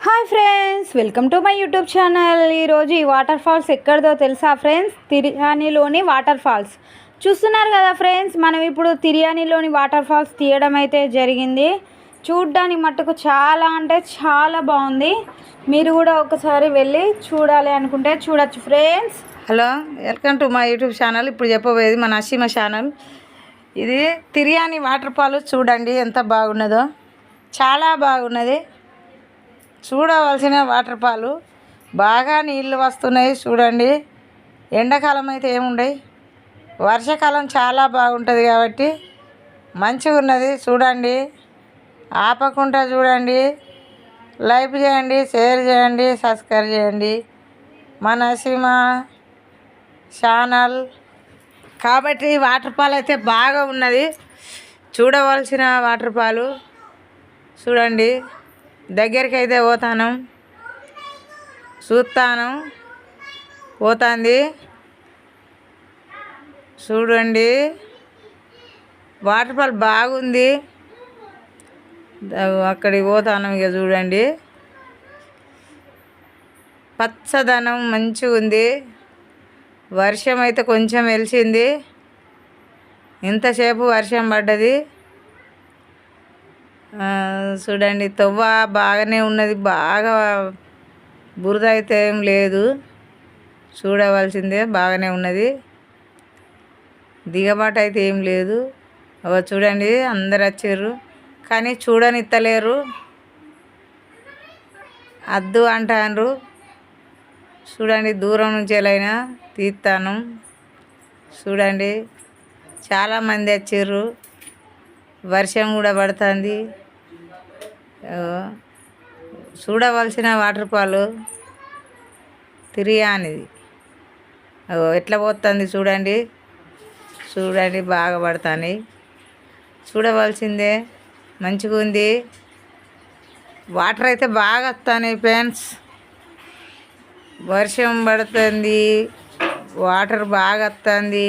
Hi friends, welcome to my YouTube channel. ఈరోజు ఈ water falls ఎక్కడిదో తెలుసా ఫ్రెండ్స్? తిర్యానీలోని వాటర్ ఫాల్స్ చూస్తున్నారు కదా ఫ్రెండ్స్. మనం ఇప్పుడు తిర్యానీలోని వాటర్ ఫాల్స్ తీయడం అయితే జరిగింది. చూడ్డానికి మట్టుకు చాలా అంటే చాలా బాగుంది. మీరు కూడా ఒకసారి వెళ్ళి చూడాలి అనుకుంటే చూడొచ్చు friends. Hello, welcome to my YouTube channel. ఇప్పుడు చెప్పబోయేది మన నసీమ ఛానల్. ఇది తిర్యానీ వాటర్ ఫాల్ చూడండి ఎంత బాగున్నదో, చాలా బాగున్నది. చూడవలసిన వాటర్ ఫాల్. బాగా నీళ్ళు వస్తున్నాయి చూడండి. ఎండాకాలం అయితే ఏముండయి, వర్షాకాలం చాలా బాగుంటుంది కాబట్టి మంచిగా ఉన్నది. చూడండి, ఆపకుండా చూడండి, లైక్ చేయండి, షేర్ చేయండి, సబ్స్క్రైబ్ చేయండి మన నసీమ ఛానల్. కాబట్టి వాటర్ ఫాల్ అయితే బాగా ఉన్నది, చూడవలసిన వాటర్ ఫాల్. చూడండి, దగ్గరికి అయితే పోతాను, చూస్తాను, పోతుంది. చూడండి, వాటర్ ఫాల్ బాగుంది. అక్కడికి పోతాను. ఇక చూడండి, పచ్చదనం మంచిగా ఉంది. వర్షం అయితే కొంచెం వెలిసింది, ఇంతసేపు వర్షం పడ్డది. చూడండి, తవ్వ బాగానే ఉన్నది, బాగా బురద అయితే ఏం లేదు. చూడవలసిందే, బాగానే ఉన్నది. దిగబాటు అయితే ఏం లేదు. చూడండి, అందరు వచ్చారు కానీ చూడనిత్తలేరు, అద్దు అంటారు. చూడండి, దూరం నుంచి ఎలా తీస్తాను. చూడండి, చాలామంది వచ్చారు, వర్షం కూడా పడుతుంది. చూడవలసిన వాటర్ ఫాల్ తిర్యానీది. ఎట్లా పోతుంది చూడండి. చూడండి, బాగా పడుతుంది. చూడవలసిందే, మంచిగా ఉంది. వాటర్ అయితే బాగా వస్తున్నాయి ఫ్రెండ్స్. వర్షం పడుతుంది, వాటర్ బాగా వస్తుంది.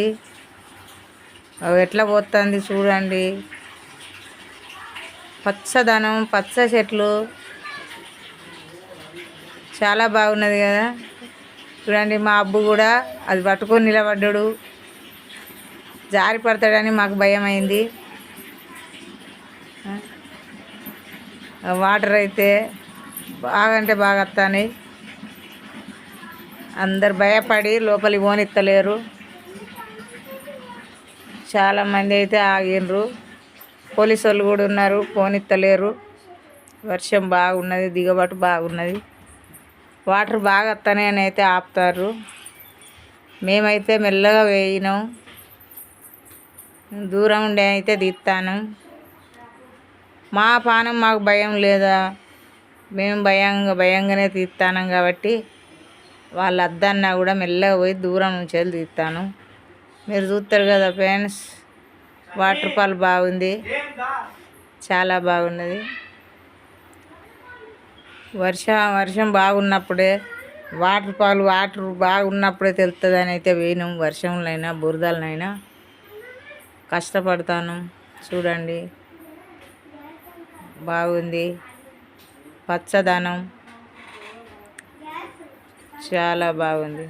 ఎట్లా పోతుంది చూడండి. పచ్చదనం, పచ్చ చెట్లు చాలా బాగున్నది కదా. చూడండి, మా అబ్బు కూడా అది పట్టుకొని నిలబడ్డాడు. జారి పడతాడని మాకు భయం అయింది. వాటర్ అయితే బాగా అంటే బాగా వస్తాయి. అందరు భయపడి లోపలికి పోనిత్తలేరు. చాలామంది అయితే ఆగిండ్రు, పోలీసు వాళ్ళు కూడా ఉన్నారు, పోనిత్తలేరు. వర్షం బాగున్నది, దిగబాటు బాగున్నది. వాటర్ బాగా వస్తానే అని అయితే ఆపుతారు. మేమైతే మెల్లగా వేయినాం, దూరం ఉండే అయితే తీస్తాను. మా పానం మాకు భయం లేదా, మేము భయంగానే తీస్తాను కాబట్టి వాళ్ళు అద్దన్నా కూడా మెల్లగా పోయి దూరం నుంచి వెళ్ళి తీస్తాను. మీరు చూస్తారు కదా ఫ్రెండ్స్, వాటర్ ఫాల్ బాగుంది, చాలా బాగున్నది. వర్షం బాగున్నప్పుడే వాటర్ బాగున్నప్పుడే తెలుస్తుంది అని అయితే వేయను. వర్షంలోనైనా బురదలనైనా కష్టపడతాను. చూడండి, బాగుంది, పచ్చదనం చాలా బాగుంది.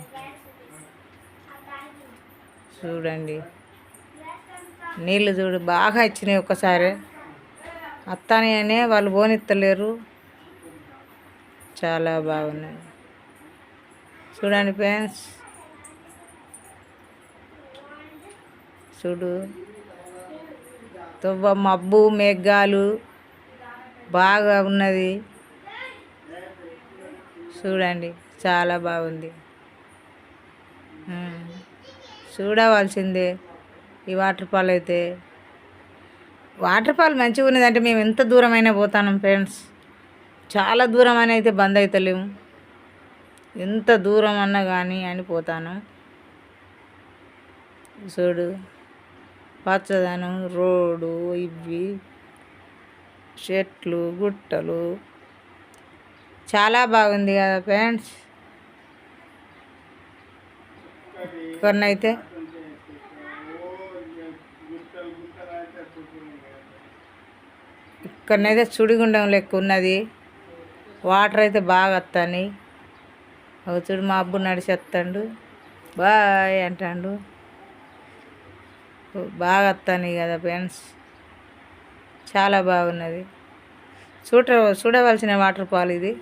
చూడండి, నీళ్ళు చూడు బాగా వచ్చినాయి. ఒక్కసారి అత్తాని అనే వాళ్ళు పోనిత్తలేరు. చాలా బాగున్నాయి. చూడండి ఫ్రెండ్స్, చూడు, తొవ్వ మబ్బు మేఘాలు బాగా ఉన్నది. చూడండి, చాలా బాగుంది. చూడవలసిందే ఈ వాటర్ ఫాల్ అయితే. వాటర్ ఫాల్ మంచిగా ఉన్నదంటే మేము ఎంత దూరమైనా పోతాను ఫ్రెండ్స్. చాలా దూరం అని అయితే బంద్ అవుతలేము, ఎంత దూరం అన్నా కానీ అని పోతాను. చూడు, పచ్చదనం, రోడ్డు, ఇవి చెట్లు, గుట్టలు చాలా బాగుంది కదా ఫ్రెండ్స్. కొన్నైతే ఇక్కడనైతే సుడిగుండం లెక్క ఉన్నది. వాటర్ అయితే బాగా వస్తాయి. చూడు మా అబ్బు నడిచేస్తాడు, బాయ్ అంటాడు. బాగా వస్తాయి కదా ఫ్రెండ్స్, చాలా బాగున్నది. చూడవలసిన వాటర్ ఫాల్ ఇది.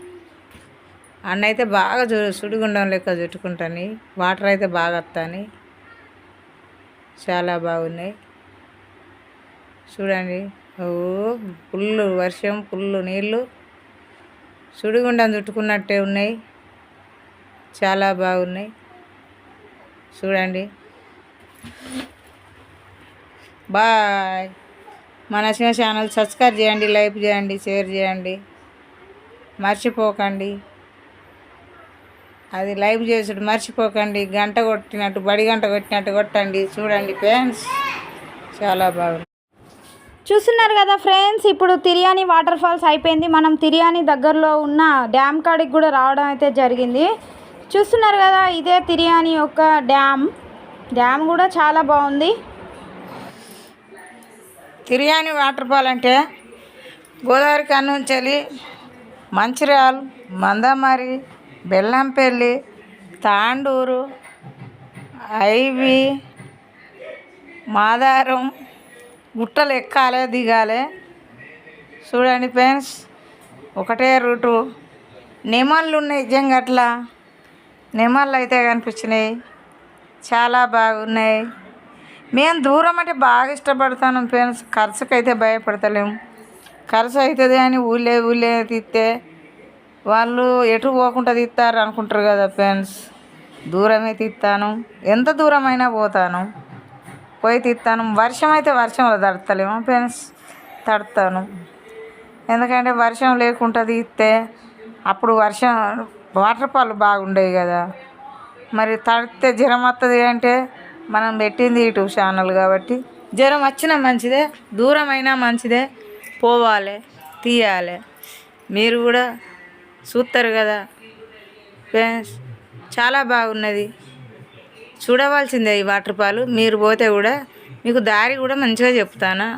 అన్న అయితే బాగా సుడిగుండం లెక్క చుట్టుకుంటాను. వాటర్ అయితే బాగా వస్తాయి, చాలా బాగున్నాయి. చూడండి, ఓ ఫుల్లు వర్షం, ఫుల్లు నీళ్ళు సుడిగుండం చుట్టుకున్నట్టే ఉన్నాయి, చాలా బాగున్నాయి. చూడండి, బాయ్. మన ఛానల్ సబ్స్క్రైబ్ చేయండి, లైక్ చేయండి, షేర్ చేయండి, మర్చిపోకండి. అది లైవ్ చేసుడు మర్చిపోకండి. గంట కొట్టినట్టు, బడి గంట కొట్టినట్టు కొట్టండి. చూడండి ఫ్రెండ్స్, చాలా బాగుంది. చూస్తున్నారు కదా ఫ్రెండ్స్, ఇప్పుడు తిర్యాని వాటర్ ఫాల్స్ అయిపోయింది. మనం తిర్యాని దగ్గరలో ఉన్న డ్యామ్ కాడికి కూడా రావడం అయితే జరిగింది. చూస్తున్నారు కదా, ఇదే తిర్యాని యొక్క డ్యామ్ కూడా చాలా బాగుంది. తిర్యాని వాటర్ ఫాల్ అంటే గోదావరి కన్నుంచెలి మంచిర్యాల, మందమరి, బెల్లంపల్లి, తాండూరు, ఐవి, మాదారం గుట్టలు ఎక్కాలి, దిగాలి. చూడండి ఫ్రెండ్స్, ఒకటే రూటు. నెమళ్ళు ఉన్నాయి, జంగట్ల నెమళ్ళు అయితే కనిపించినాయి, చాలా బాగున్నాయి. మేము దూరం అంటే బాగా ఇష్టపడతాను ఫ్రెండ్స్. ఖర్చుకైతే భయపడతలేము. ఖర్చు అవుతుంది అని ఊళ్ళే తీస్తే వాళ్ళు ఎటు పోకుండా తీస్తారు అనుకుంటారు కదా ఫ్రెండ్స్. దూరమే తీస్తాను, ఎంత దూరమైనా పోతాను, పోయి తీస్తాను. వర్షం అయితే వర్షంలో తడతలేము ఫ్రెండ్స్, తడతాను. ఎందుకంటే వర్షం లేకుండా తీస్తే అప్పుడు వాటర్ ఫాల్ బాగుండేవి కదా. మరి తడితే జ్వరం వస్తుంది అంటే మనం పెట్టింది యూట్యూబ్ ఛానల్ కాబట్టి జ్వరం వచ్చినా మంచిదే, దూరమైనా మంచిదే, పోవాలి, తీయాలి. మీరు కూడా చూస్తారు కదా ఫ్రెండ్స్, చాలా బాగున్నది, చూడవలసిందే ఈ వాటర్ ఫాల్. మీరు పోతే కూడా మీకు దారి కూడా మంచిగా చెప్తాను.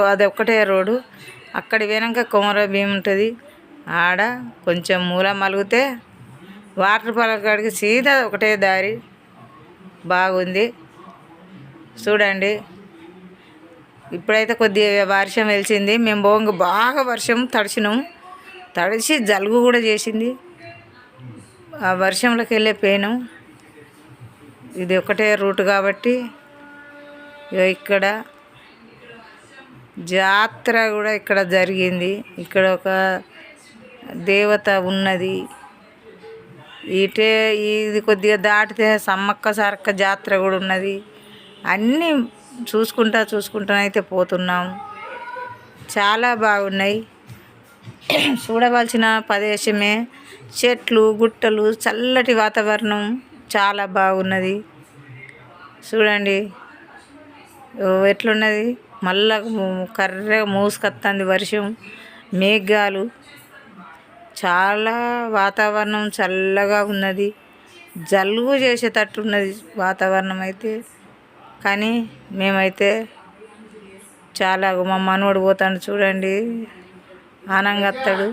అది ఒక్కటే రోడ్డు. అక్కడి వెనక కొమర భీం ఉంటుంది. ఆడ కొంచెం మూల మలుగితే వాటర్ ఫాల్ కాడికి సీదా ఒకటే దారి, బాగుంది. చూడండి, ఇప్పుడైతే కొద్దిగా వర్షం వెలిసింది. మేము పోంగ బాగా వర్షం తడిసి జలుబు కూడా చేసింది. ఆ వర్షంలోకి వెళ్ళిపోయాను. ఇది ఒకటే రూట్ కాబట్టి ఇక్కడ జాతర కూడా ఇక్కడ జరిగింది. ఇక్కడ ఒక దేవత ఉన్నది. ఇది కొద్దిగా దాటితే సమ్మక్క సారక్క జాతర కూడా ఉన్నది. అన్నీ చూసుకుంటా అయితే పోతున్నాం. చాలా బాగున్నాయి, చూడవలసిన ప్రదేశమే. చెట్లు, గుట్టలు, చల్లటి వాతావరణం, చాలా బాగున్నది. చూడండి ఎట్లున్నది, మళ్ళా కర్రగా మూసుకొస్తుంది వర్షం, మేఘాలు, చాలా వాతావరణం చల్లగా ఉన్నది. జలుబు చేసేటట్టున్నది వాతావరణం అయితే. కానీ మేమైతే చాలా, మా మనవడు పోతాడు చూడండి, ఆనంగా వస్తాడు.